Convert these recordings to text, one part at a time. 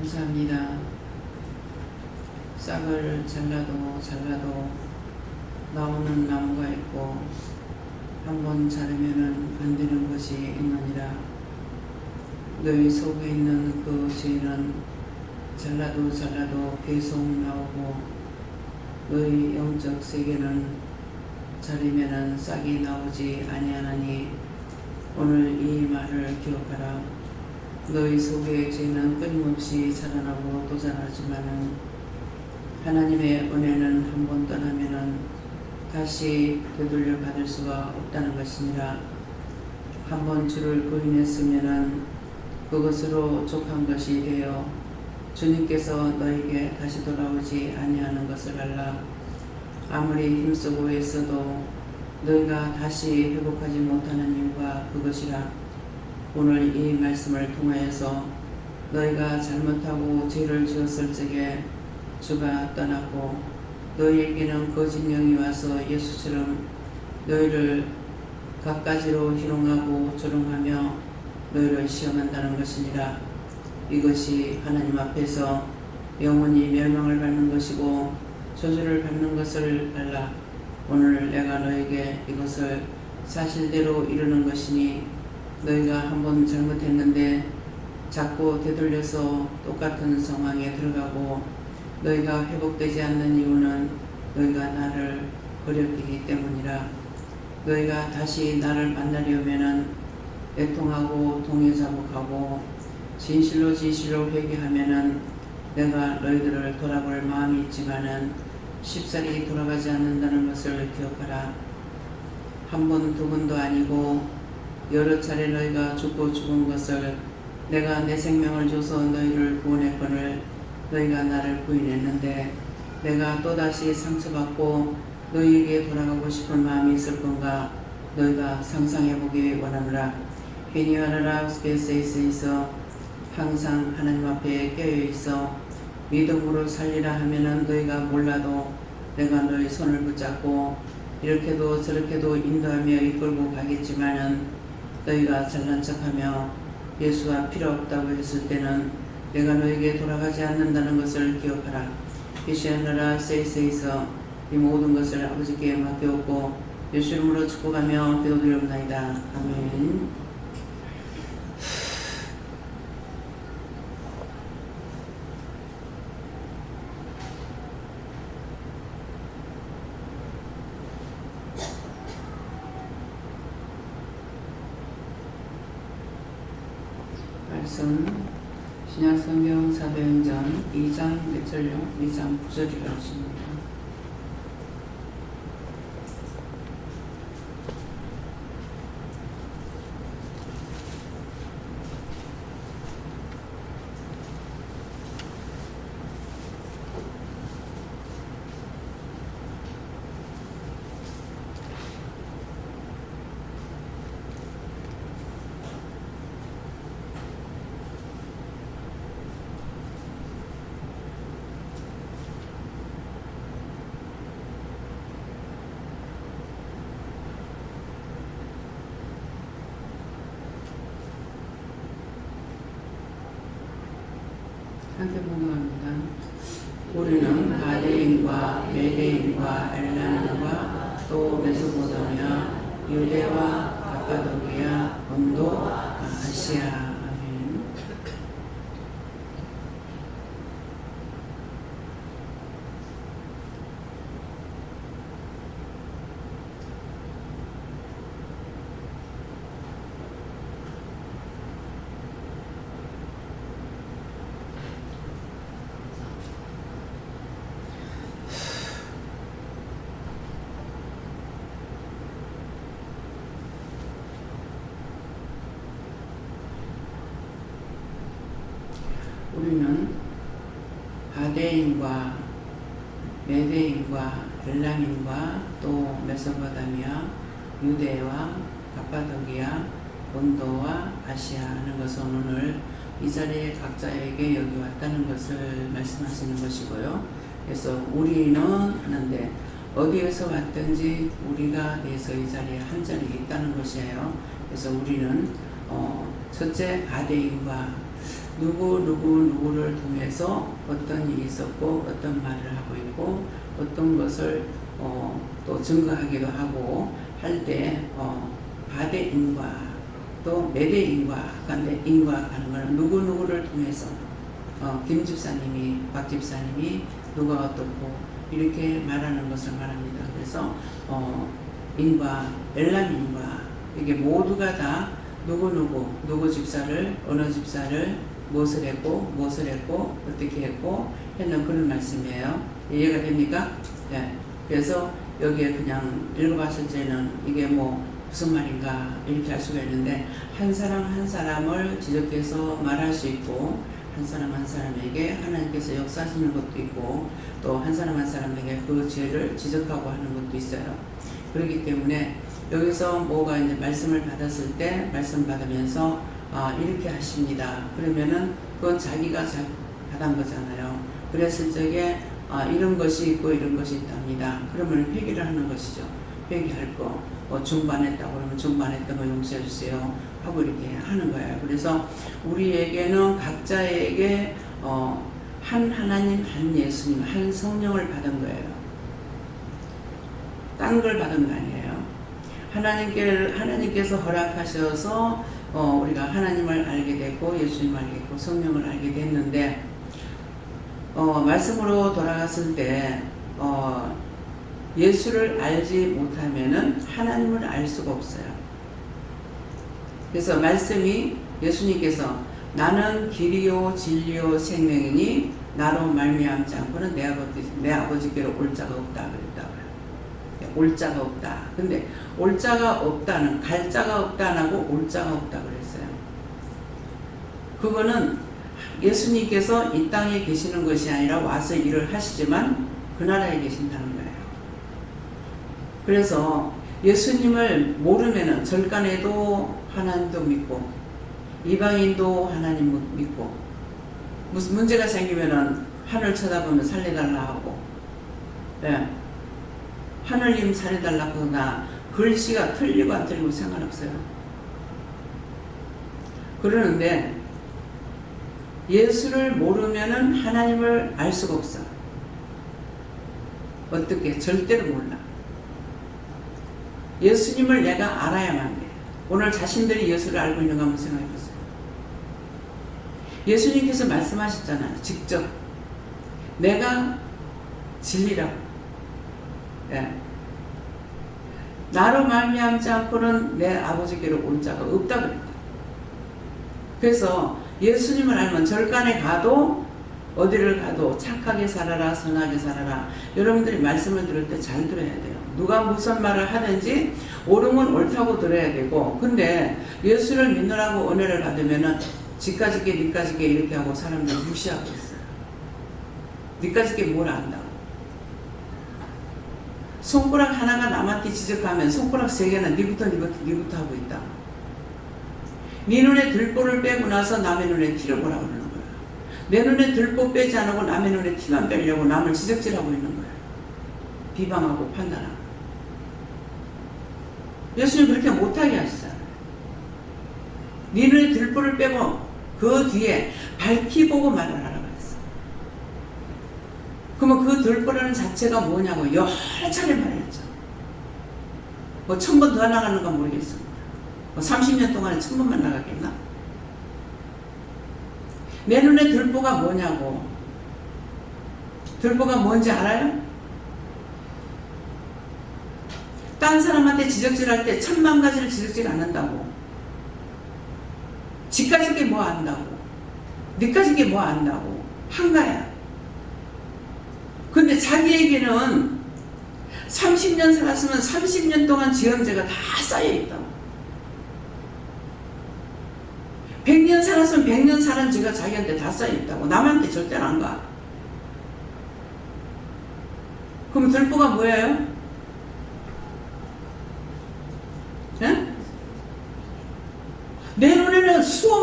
감사합니다. 싹을 잘라도 나오는 나무가 있고 한번 자르면은 안 되는 것이 있느니라. 너희 속에 있는 그 죄는 잘라도 계속 나오고 너희 영적 세계는 자르면은 싹이 나오지 아니하나니 오늘 이 말을 기억하라. 너희 속의 죄는 끊임없이 자라나고 또 자라지만은 하나님의 은혜는 한번 떠나면은 다시 되돌려 받을 수가 없다는 것이니라. 한번 주를 부인했으면은 그것으로 족한 것이 되어 주님께서 너에게 다시 돌아오지 아니하는 것을 알라. 아무리 힘쓰고 애써도 너희가 다시 회복하지 못하는 이유가 그것이라. 오늘 이 말씀을 통하여서 너희가 잘못하고 죄를 지었을 적에 주가 떠났고 너희에게는 거짓 영이 와서 예수처럼 너희를 갖가지로 희롱하고 조롱하며 너희를 시험한다는 것이니라. 이것이 하나님 앞에서 영원히 멸망을 받는 것이고 저주를 받는 것을 알라. 오늘 내가 너에게 이것을 사실대로 이루는 것이니 너희가 한번 잘못했는데 자꾸 되돌려서 똑같은 상황에 들어가고 너희가 회복되지 않는 이유는 너희가 나를 버렸기 때문이라. 너희가 다시 나를 만나려면은 애통하고 동요자복하고 진실로 회개하면은 내가 너희들을 돌아볼 마음이 있지만은 쉽사리 돌아가지 않는다는 것을 기억하라. 한 번 두 번도 아니고 여러 차례 너희가 죽고 죽은 것을 내가 내 생명을 줘서 너희를 구원했거늘 너희가 나를 부인했는데 내가 또다시 상처받고 너희에게 돌아가고 싶은 마음이 있을 건가. 너희가 상상해보기 원하노라. 괜히 하느라 스페이스에 있어 항상 하나님 앞에 깨어있어 믿음으로 살리라 하면은 너희가 몰라도 내가 너희 손을 붙잡고 이렇게도 저렇게도 인도하며 이끌고 가겠지만은 너희가 잘난 척하며 예수가 필요 없다고 했을 때는 내가 너에게 돌아가지 않는다는 것을 기억하라. 피시하느라 세이세이서 이 모든 것을 아버지께 맡겨오고 예수 이름으로 축복하며 기도드리옵나이다. 아멘. 말씀 신약성경 사도행전 2장 몇 절요? 2장 9절이라고 하십니다. 함께 봉독합니다. 우리는 바데인과 메데인과 엘란과 또 메소포타미아, 유대와 갑바도기아, 본도, 아시아. 아멘. 우리는 바데인과 메데인과 엘람인과 또 메소포타미아, 유대와 갑바도기아, 본도와 아시아 하는 것은 오늘 이 자리에 각자에게 여기 왔다는 것을 말씀하시는 것이고요. 그래서 우리는 하는데 어디에서 왔든지 우리가 돼서 이 자리에 한 자리에 있다는 것이에요. 그래서 우리는 첫째 바데인과 누구를 통해서 어떤 일이 있었고 어떤 말을 하고 있고 어떤 것을 또 증거하기도 하고 할 때 바대인과 또 매대인과 간데 인과하는 것은 누구를 통해서 김 집사님이 박 집사님이 누가 어떻고 이렇게 말하는 것을 말합니다. 그래서 인과 엘람인과 이게 모두가 다 누구 집사를 어느 집사를 무엇을 했고 어떻게 했고 했는 그런 말씀이에요. 이해가 됩니까? 네. 그래서 여기에 그냥 읽어봤을 때는 이게 뭐 무슨 말인가 이렇게 할 수가 있는데 한 사람 한 사람을 지적해서 말할 수 있고 한 사람 한 사람에게 하나님께서 역사하시는 것도 있고 또 한 사람 한 사람에게 그 죄를 지적하고 하는 것도 있어요. 그렇기 때문에 여기서 뭐가 이제 말씀을 받았을 때 말씀 받으면서 이렇게 하십니다. 그러면은 그건 자기가 받은 거잖아요. 그랬을 적에 이런 것이 있고 이런 것이 있답니다. 그러면 회개를 하는 것이죠. 회개할 거. 중반했다고 그러면 중반했던 거 용서해 주세요. 하고 이렇게 하는 거예요. 그래서 우리에게는 각자에게 한 하나님, 한 예수님, 한 성령을 받은 거예요. 딴 걸 받은 거 아니에요. 하나님께서 허락하셔서 우리가 하나님을 알게 됐고 예수님을 알게 됐고 성령을 알게 됐는데 말씀으로 돌아갔을 때 예수를 알지 못하면은 하나님을 알 수가 없어요. 그래서 말씀이 예수님께서 나는 길이요 진리요 생명이니 나로 말미암지 않고는 내 아버지께로 올 자가 없다 그랬다고요. 올 자가 없다. 근데 올 자가 없다는 갈 자가 없다 안 하고 올 자가 없다 그랬어요. 그거는 예수님께서 이 땅에 계시는 것이 아니라 와서 일을 하시지만 그 나라에 계신다는 거예요. 그래서 예수님을 모르면은 절간에도 하나님도 믿고 이방인도 하나님 믿고 무슨 문제가 생기면은 하늘 쳐다보면 살려달라 하고 네. 하늘님 살려달라고 하거나 글씨가 틀리고 안 틀리고 상관없어요. 그러는데 예수를 모르면은 하나님을 알 수가 없어. 어떻게? 절대로 몰라. 예수님을 내가 알아야만 돼. 오늘 자신들이 예수를 알고 있는 거 한번 생각해 보세요. 예수님께서 말씀하셨잖아요. 직접 내가 진리라고. 네. 나로 말미암지 않고는 내 아버지께로 올 자가 없다 그랬다. 그래서 예수님을 알면 절간에 가도 어디를 가도 착하게 살아라 선하게 살아라. 여러분들이 말씀을 들을 때 잘 들어야 돼요. 누가 무슨 말을 하든지 옳으면 옳다고 들어야 되고 근데 예수를 믿느라고 은혜를 받으면은 지까지게 니까지게 이렇게 하고 사람들 무시하고 있어요. 니까지게 뭘 안다고. 손가락 하나가 남한테 지적하면 손가락 세 개는 니부터 하고 있다. 네 눈에 들보를 빼고 나서 남의 눈에 티를 보라고 그러는 거야. 내 눈에 들보 빼지 않고 남의 눈에 티만 빼려고 남을 지적질하고 있는 거야. 비방하고 판단하고. 예수님 그렇게 못하게 하시잖아요. 네 눈에 들보를 빼고 그 뒤에 밝히 보고 말을 하라고 했어. 그러면 그 들보라는 자체가 뭐냐고 여러 차례 말했죠. 뭐 1000번 더 나가는 건 모르겠습니다. 뭐 30년 동안에 1000번만 나갔겠나? 내 눈에 들보가 뭐냐고. 들보가 뭔지 알아요? 딴 사람한테 지적질할 때 1000만가지를 지적질 안 한다고. 지까지게 뭐 안다고. 니까지게 뭐 안다고. 한가야. 근데 자기에게는 30년 살았으면 30년 동안 지은 죄가 다 쌓여있다고. 100년 살았으면 100년 살은 죄가 자기한테 다 쌓여있다고. 남한테 절대로 안 가. 그럼 들보가 뭐예요? 네? 내 눈에는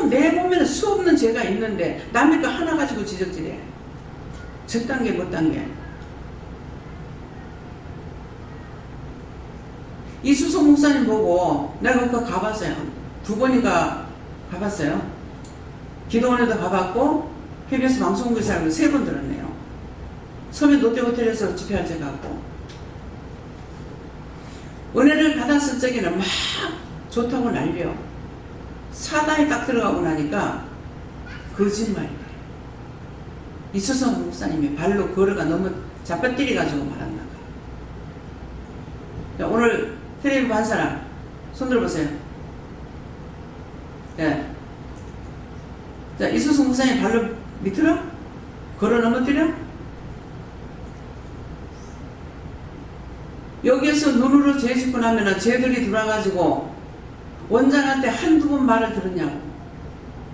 내 몸에는 수 없는 죄가 있는데 남의 거 하나 가지고 지적질해. 저딴 게 못딴 게. 이수소 목사님 보고 내가 그거 가봤어요. 2번인가 가봤어요. 기도원에도 가봤고 KBS 방송국에서 3번 들었네요. 서면 롯데호텔에서 집회할 때 가고. 은혜를 받았을 적에는 막 좋다고 난리요. 사단이 딱 들어가고 나니까 거짓말이에요. 이수성 목사님이 발로 걸어가 너무 잡아뜨려가지고 말았나 봐. 오늘 텔레비 본 사람 손 들어보세요. 네. 자, 이수성 목사님 발로 밑으로 걸어 넘어뜨려? 여기에서 눈으로 죄 짓고 나면은 죄들이 들어와가지고 원장한테 한두 번 말을 들었냐고.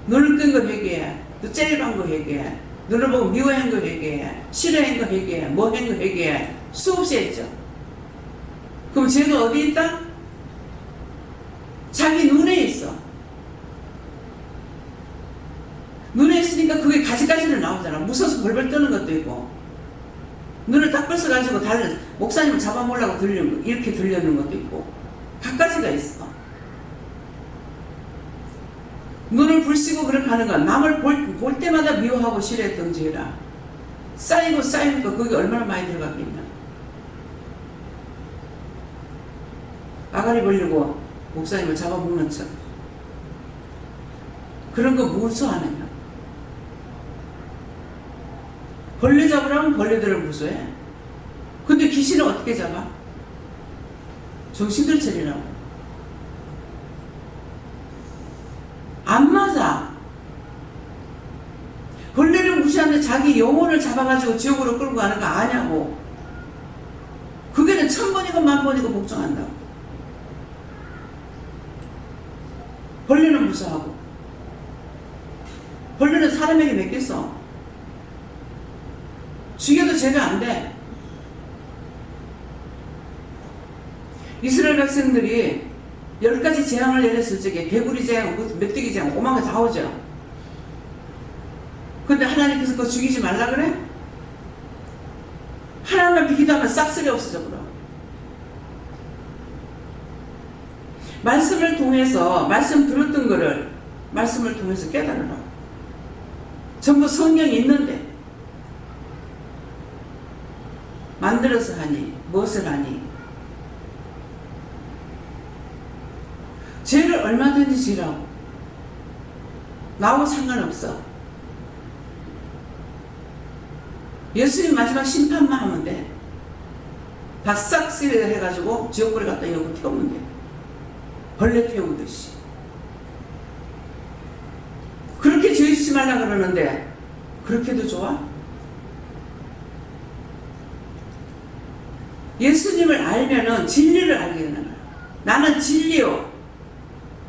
눈을 뜬 거 회개해. 또 째려본 거 회개해. 눈을 보고 미워한 거 회개해. 싫어한 거 회개해. 뭐 한 거 회개해. 수없이 했죠. 그럼 죄가 어디 있다? 자기 눈에 있어. 눈에 있으니까 그게 가지가지로 나오잖아. 무서워서 벌벌 떠는 것도 있고. 눈을 딱 벌써가지고 다른 목사님을 잡아보려고 이렇게 들려는 것도 있고. 각가지가 있어. 눈을 불시고 그렇게 하는 건 남을 볼 때마다 미워하고 싫어했던 죄라. 쌓이고 쌓이니까 그게 얼마나 많이 들어갔겠냐. 아가리 벌리고 목사님을 잡아먹는 척. 그런 거 무서워하느냐. 벌레 잡으라면 벌레들을 무서워해. 근데 귀신은 어떻게 잡아? 정신들 차리라고. 안 맞아. 벌레를 무시하는데 자기 영혼을 잡아가지고 지옥으로 끌고 가는 거 아냐고. 그게는 1000번이고 10,000번이고 복종한다고. 벌레는 무서워하고. 벌레는 사람에게 맡겼어. 죽여도 죄가 안 돼. 이스라엘 백성들이 10가지 재앙을 내렸을 적에 개구리 재앙, 메뚜기 재앙, 오만 개 다 오죠. 근데 하나님께서 그거 죽이지 말라 그래? 하나님만 비기도하면 싹쓸이 없어져 그럼. 말씀을 통해서 말씀 들었던 거를 말씀을 통해서 깨달으라. 전부 성경이 있는데 만들어서 하니 무엇을 하니? 죄를 얼마든지 지라고. 나하고 상관없어. 예수님 마지막 심판만 하면 돼. 바싹 쓰려 해가지고 지옥불에 갖다 여기 태우면 돼. 벌레 태우듯이. 그렇게 죄 짓지 말라 그러는데 그렇게도 좋아? 예수님을 알면은 진리를 알게 되는 거야. 나는 진리요,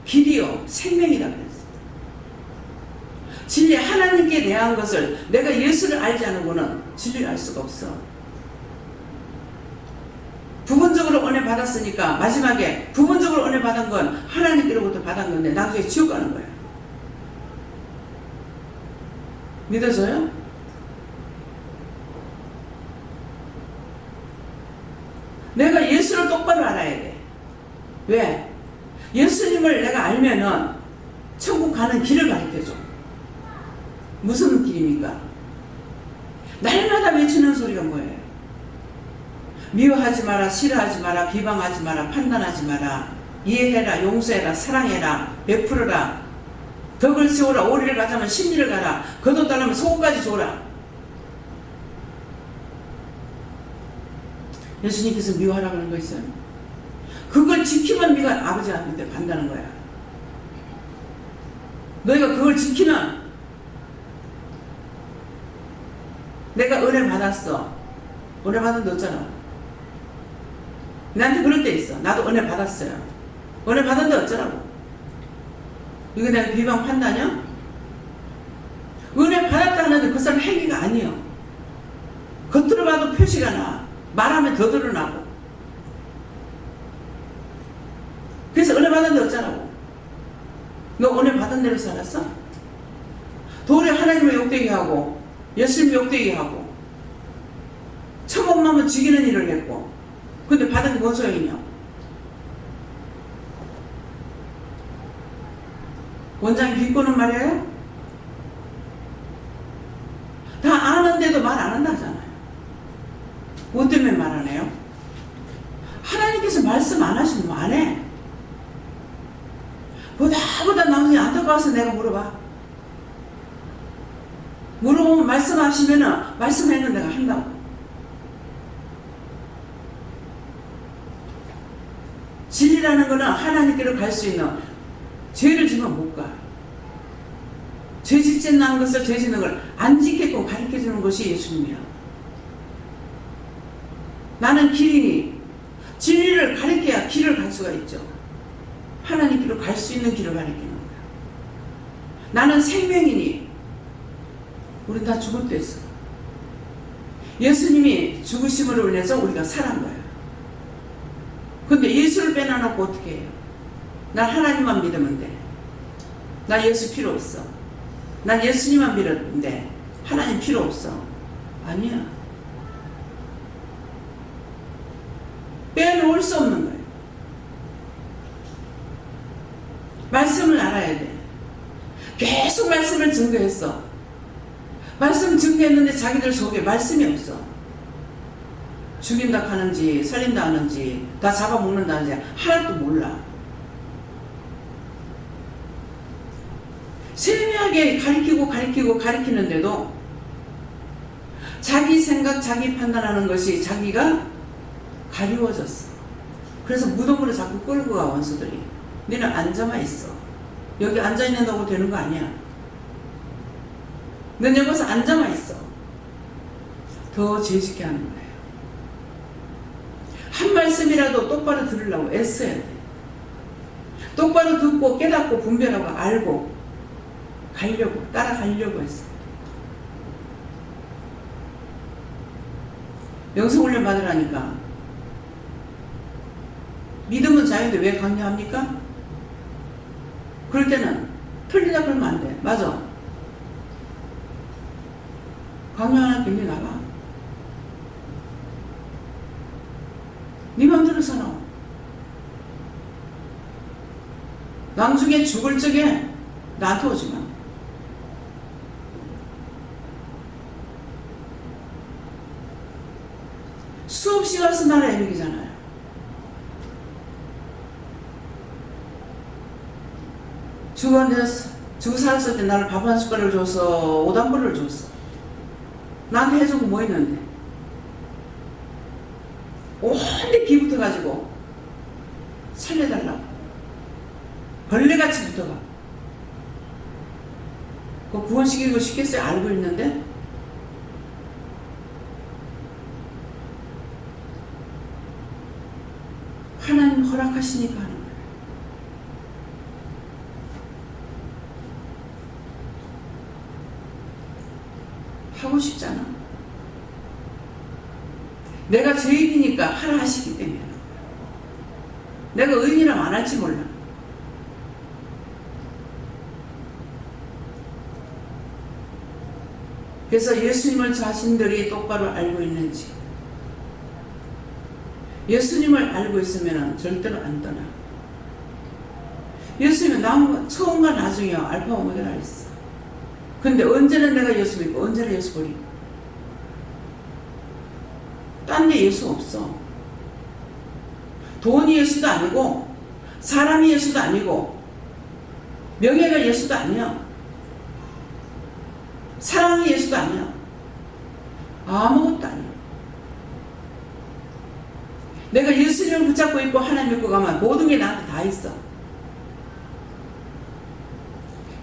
길이요, 생명이다 그랬어. 진리 하나님께 대한 것을 내가 예수를 알지 않으고는 진리를 알 수가 없어. 부분적으로 은혜 받았으니까 마지막에 부분적으로 은혜 받은 건 하나님께로부터 받은 건데 나중에 지옥 가는 거야. 믿어져요? 내가 예수를 똑바로 알아야 돼. 왜? 예수님을 내가 알면은 천국 가는 길을 가르쳐줘. 무슨 길입니까? 날마다 외치는 소리가 뭐예요? 미워하지 마라, 싫어하지 마라, 비방하지 마라, 판단하지 마라, 이해해라, 용서해라, 사랑해라, 베풀어라, 덕을 세우라, 오리를 가자면 심리를 가라, 거뒀다면 속까지 줘라. 예수님께서 미워하라고 하는 거 있어요? 그걸 지키면 네가 아버지한테 간다는 거야. 너희가 그걸 지키면 내가 은혜 받았어. 은혜 받은 데 없잖아. 나한테 그럴 때 있어. 나도 은혜 받았어요. 은혜 받은 데 어쩌라고. 이거 내가 비방 판단이야? 은혜 받았다 하는데 그 사람 행위가 아니야. 겉으로 봐도 표시가 나. 말하면 더 드러나고. 그래서 은혜 받은 데 어쩌라고. 너 은혜 받은 대로 살았어? 도리어 하나님을 욕되게 하고 예수님 욕되게 하고 처먹으면 죽이는 일을 했고 근데 받은 게 뭔 소용이냐. 원장이 비꼬는 말이에요? 다 아는데도 말 안 한다잖아요. 뭐 때문에 말 안 해요? 하나님께서 말씀 안 하시면 안 해. 보다 나머지 안타까워서 내가 물어봐. 물어보면 말씀하시면은 말씀하는 내가 한다고. 진리라는 거는 하나님께로 갈 수 있는, 죄를 지면 못 가. 죄 짓지 않는 것을 죄 짓는 걸 안 지키고 가르쳐 주는 것이 예수님이야. 나는 길이니 진리를 가르쳐야 길을 갈 수가 있죠. 하나님께로 갈 수 있는 길을 가르치는 거야. 나는 생명이니 우린 다 죽을 때 있어. 예수님이 죽으심으로 인해서 우리가 살아난 거야. 근데 예수를 빼놔놓고 어떻게 해요? 난 하나님만 믿으면 돼. 나 예수 필요 없어. 난 예수님만 믿었는데 하나님 필요 없어. 아니야. 빼놓을 수 없는 거예요. 말씀을 알아야 돼. 계속 말씀을 증거했어. 말씀 증거했는데 자기들 속에 말씀이 없어. 죽인다 하는지 살린다 하는지 다 잡아먹는다 하는지 하나도 몰라. 세밀하게 가리키는데도 자기 생각, 자기 판단하는 것이 자기가 가리워졌어. 그래서 무덤으로 자꾸 끌고 가, 원수들이. 너는 앉아만 있어. 여기 앉아있는다고 되는 거 아니야. 넌 여기서 앉아만 있어. 더 죄짓게 하는 거예요. 한 말씀이라도 똑바로 들으려고 애써야 돼. 똑바로 듣고 깨닫고 분별하고 알고 가려고, 따라가려고 했어. 영성훈련 받으라니까. 믿음은 자유인데 왜 강요합니까? 그럴 때는 틀리다 그러면 안 돼. 맞아. 강요하는 게 나가. 네 맘대로 살아. 나중에 죽을 적에 나한테 오지 마. 수없이 가서 나를 애먹이잖아요. 죽어 살았을 때 나를 밥 한 숟가락을 줘서 오단벌을 줬어. 나한테 해준 거 뭐 있는데? 온데 기붙어가지고 살려달라고 벌레같이 붙어가. 그 구원시키고 싶겠어요? 알고 있는데? 하나님 허락하시니까 하는 거예요. 하고 싶잖아. 내가 죄인이니까 하라 하시기 때문에. 내가 의인이라면 안 할지 몰라. 그래서 예수님을 자신들이 똑바로 알고 있는지, 예수님을 알고 있으면 절대로 안 떠나. 예수님은 처음과 나중이야. 알파 오메가라 했어. 근데 언제는 내가 예수 믿고 언제는 예수 버리고. 딴 데 예수 없어. 돈이 예수도 아니고 사람이 예수도 아니고 명예가 예수도 아니야. 사랑이 예수도 아니야. 아무것도 아니야. 내가 예수님을 붙잡고 있고 하나님 믿고 가면 모든 게 나한테 다 있어.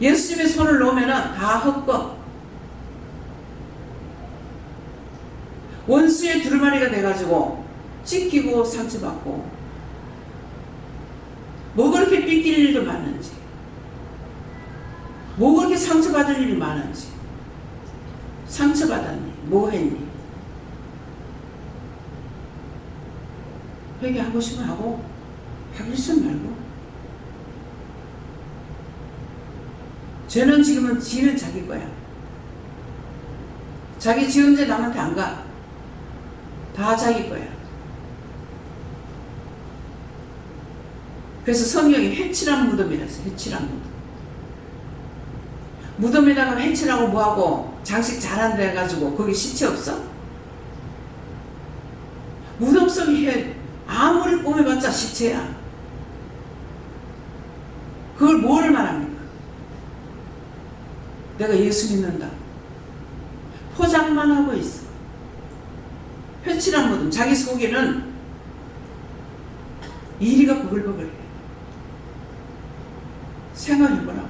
예수님의 손을 놓으면 다 헛거. 원수의 두루마리가 돼가지고 찢기고 상처받고 뭐 그렇게 삐낄 일도 많은지, 뭐 그렇게 상처받을 일이 많은지. 상처받았니? 뭐 했니? 회개하고 싶으면 하고 하기 싫으면 말고. 죄는 지금은 지는 자기 거야. 자기 지은 죄 남한테 안 가. 다 자기 거야. 그래서 성경이 해칠한 무덤이라서 해칠한 무덤. 무덤에다가 해치라고 뭐하고 장식 잘한다 해가지고 거기 시체 없어? 무덤 속에 해 아무리 꾸며봤자 시체야. 그걸 뭐를 말합니까? 내가 예수 믿는다. 포장만 하고 있어. 회칠한 무덤. 자기 속에는 이리가 버글버글해. 생각해보라.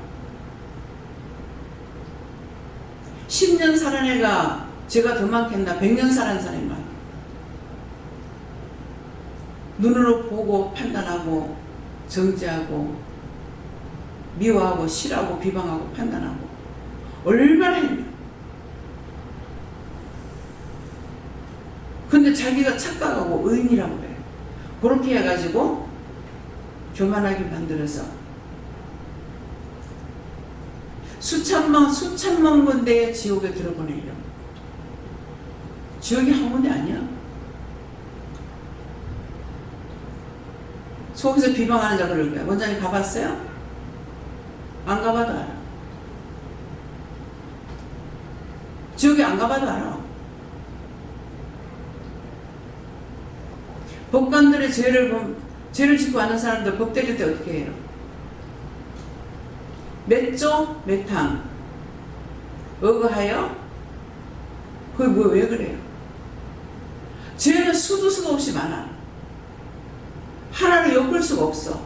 10년 살은 애가 제가 더 많겠나 100년 살은 사람이 많아. 눈으로 보고 판단하고 정죄하고 미워하고 싫어하고 비방하고 판단하고 얼마나 했냐. 근데 자기가 착각하고 의인이라고 그래. 그렇게 해가지고 교만하게 만들어서 수천만 군데의 지옥에 들어보내려고. 지옥이 한 군데 아니야. 속에서 비방하는 자 그럴 거야. 원장님 가봤어요? 안 가봐도 알아. 지옥에 안 가봐도 알아. 법관들의 죄를 짓고 하는 사람들 법 때릴 때 어떻게 해요? 몇 조, 몇 항 어거하여? 그게 왜 그래요? 죄는 수도 없이 많아. 하나를 엮을 수가 없어.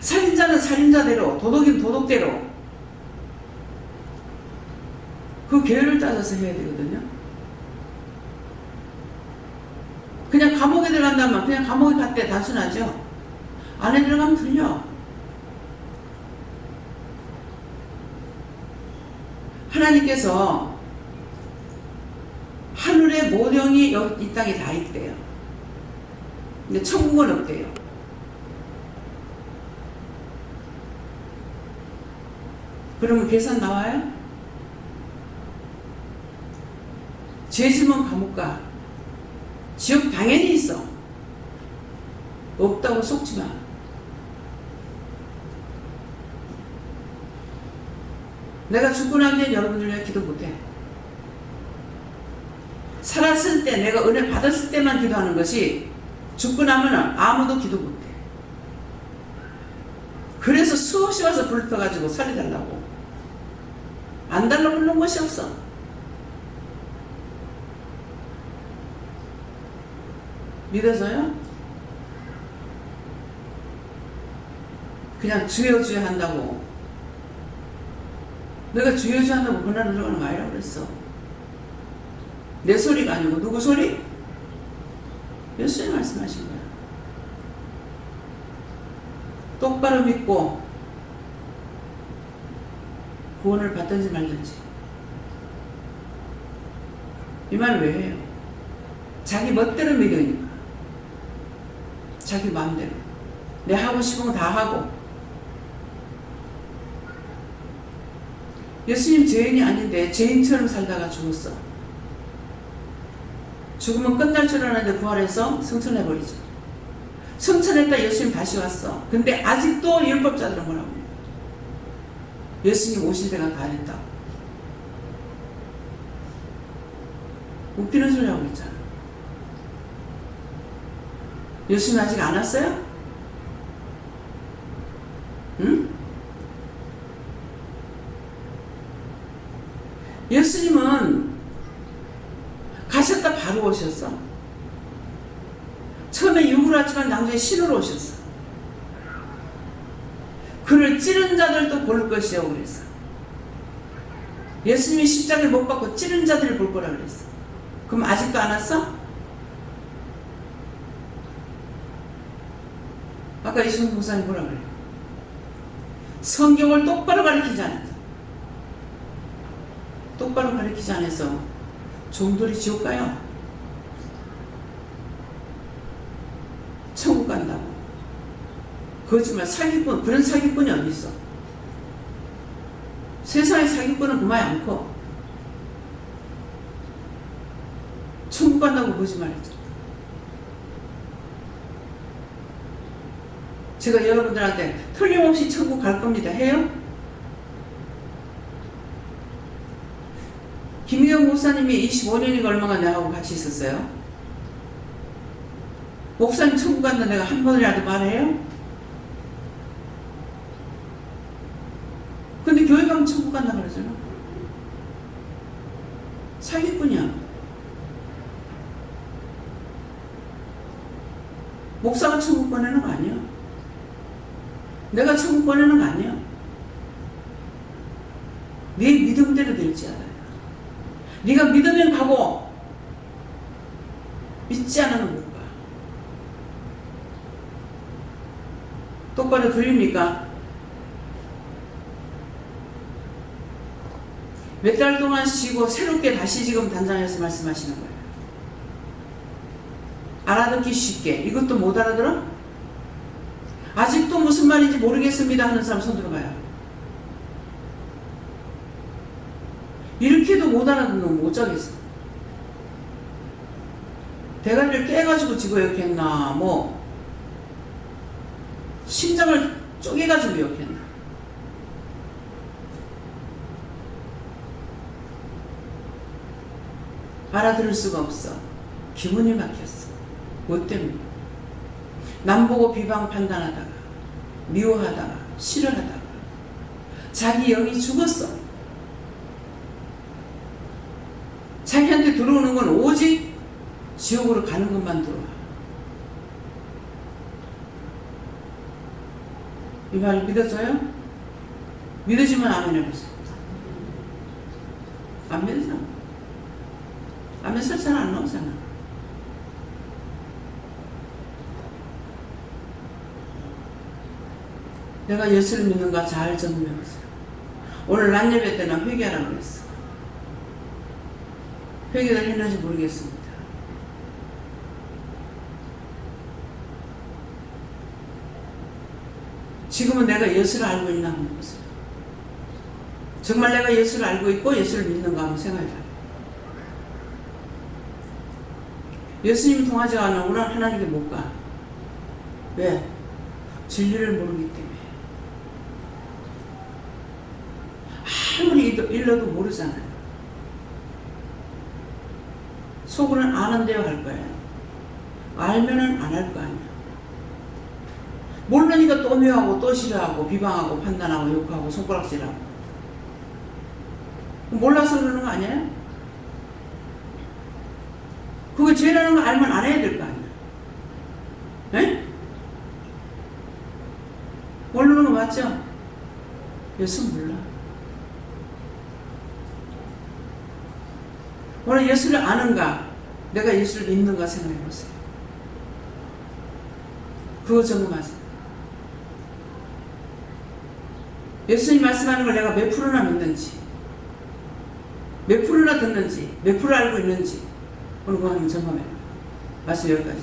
살인자는 살인자대로, 도둑이면 도둑대로 그 계율을 따져서 해야 되거든요. 그냥 감옥에 들어간다면 그냥 감옥에 갔대 단순하죠. 안에 들어가면 틀려. 하나님께서 하늘의 모령이 이 땅에 다 있대요. 근데 천국은 없대요. 그러면 계산 나와요? 죄 지면 감옥 가. 지옥 당연히 있어. 없다고 속지 마. 내가 죽고 난 뒤엔 여러분들 위해 기도 못해. 살았을 때 내가 은혜 받았을 때만 기도하는 것이 죽고 나면 아무도 기도 못해. 그래서 수없이 와서 불러가지고 살려달라고. 안 달라고 부르는 것이 없어. 믿어서요? 그냥 주여 주여 한다고. 내가 주여 주여 한다고 고난을 들어가는 거 아니라고 그랬어. 내 소리가 아니고 누구 소리? 예수님 말씀하신 거야. 똑바로 믿고 구원을 받든지 말든지. 이 말을 왜 해요? 자기 멋대로 믿으니까. 자기 마음대로. 내 하고 싶은 거 다 하고. 예수님 죄인이 아닌데 죄인처럼 살다가 죽었어. 죽으면 끝날 줄 알았는데 부활해서 승천해버리죠. 승천했다 예수님 다시 왔어. 근데 아직도 율법자들은 뭐라고 해요? 예수님 오실 때가 다 됐다. 웃기는 소리 하고 있잖아. 예수님 아직 안 왔어요? 응? 예수님은 가셨다 바로 오셨어. 처음에 육으로 왔지만 나중에 신으로 오셨어. 그를 찌른 자들도 볼 것이요 그랬어. 예수님이 십자가에 못 박고 찌른 자들을 볼 거라 그랬어. 그럼 아직도 안 왔어? 아까 이승훈 목사님 뭐라 그래요? 성경을 똑바로 가르치지 않았다. 똑바로 가르치지 않아서 종들이 지옥 가요. 천국 간다고. 거짓말, 사기꾼, 그런 사기꾼이 어디 있어? 세상의 사기꾼은 그만이 않고 천국 간다고 거짓말했죠. 제가 여러분들한테 틀림없이 천국 갈 겁니다. 해요? 김미영 목사님이 25년이가 얼마나 내하고 같이 있었어요? 목사님 천국 간다 내가 한 번이라도 말해요? 근데 교회 가면 천국 간다 그러잖아. 사기꾼이야. 목사가 천국 보내는 거 아니야. 내가 천국 보내는 거 아니야. 네 믿음대로 될지 알아요. 네가 믿으면 가고 믿지 않으면 못 가. 똑바로 들립니까? 몇 달 동안 쉬고 새롭게 다시 지금 단장에서 말씀하시는 거예요. 알아듣기 쉽게. 이것도 못 알아들어? 아직도 무슨 말인지 모르겠습니다 하는 사람 손 들어봐요. 이렇게도 못 알아듣는 건 못 자겠어. 대가리를 깨가지고 집어역했나, 뭐 심장을 쪼개가지고 역했나. 알아들을 수가 없어. 기분이 막혔어. 뭐 때문에? 남 보고 비방 판단하다가, 미워하다가, 싫어하다가 자기 영이 죽었어. 자기한테 들어오는 건 오직 지옥으로 가는 것만 들어와. 이 말 믿어져요? 믿어지면 아멘 해보세요. 안 믿어져. 아멘 설사는 안 나오잖아. 내가 예수를 믿는가 잘 점검해보세요. 오늘 낮 예배 때는 회개하라고 그랬어. 회개를 했는지 모르겠습니다. 지금은 내가 예수를 알고 있나 한번 보세요. 정말 내가 예수를 알고 있고 예수를 믿는가 한번 생각해봐요. 예수님 통하지 않으면 하나님께 못 가. 왜? 진리를 모르기 때문에. 아무리 일러도 모르잖아요. 속으로는 아는데요 할 거예요. 알면은 안 할 거 아니야. 모르니까 또 미워하고 또 싫어하고 비방하고 판단하고 욕하고 손가락질하고. 몰라서 그러는 거 아니에요? 그거 죄라는 거 알면 안 해야 될 거 아니야. 에? 모르는 거 맞죠? 예수 몰라. 오늘 예수를 아는가? 내가 예수를 믿는가 생각해 보세요. 그거 점검하세요. 예수님 말씀하는 걸 내가 몇 프로나 믿는지, 몇 프로나 듣는지, 몇 프로 알고 있는지 오늘 그거 한번 점검해요. 말씀 여기까지.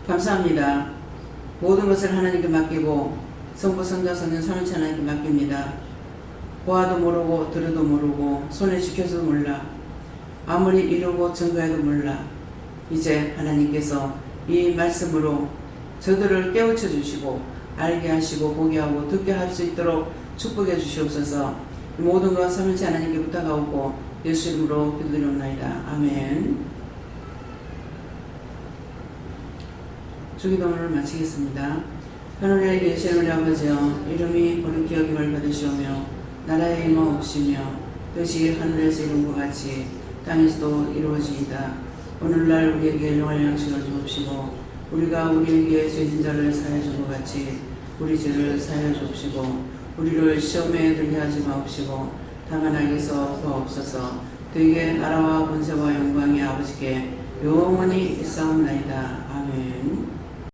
감사합니다. 모든 것을 하나님께 맡기고 성부, 성자, 성령, 삼위일체 하나님께 맡깁니다. 보아도 모르고 들어도 모르고 손에 쥐켜서도 몰라. 아무리 이루고 증거해도 몰라. 이제 하나님께서 이 말씀으로 저들을 깨우쳐 주시고 알게 하시고 보게 하고 듣게 할 수 있도록 축복해 주시옵소서. 모든 것 삼위일체 하나님께 부탁하옵고 예수 이름으로 기도드리옵나이다. 아멘. 주기도문을 마치겠습니다. 하늘에 계신 우리 아버지여, 이름이 거룩히 여김을 받으시오며 나라의 임하옵시며 뜻이 하늘에서 이룬 것 같이 땅에서도 이루어지이다. 오늘날 우리에게 일용할 양식을 주옵시고 우리가 우리에게 죄진 자를 사하여 준 것 같이 우리 죄를 사하여 주옵시고 우리를 시험에 들게 하지 마옵시고 다만 악에서 구하옵소서. 되게 나라와 권세와 영광이 아버지께 영원히 있사옵나이다. 아멘.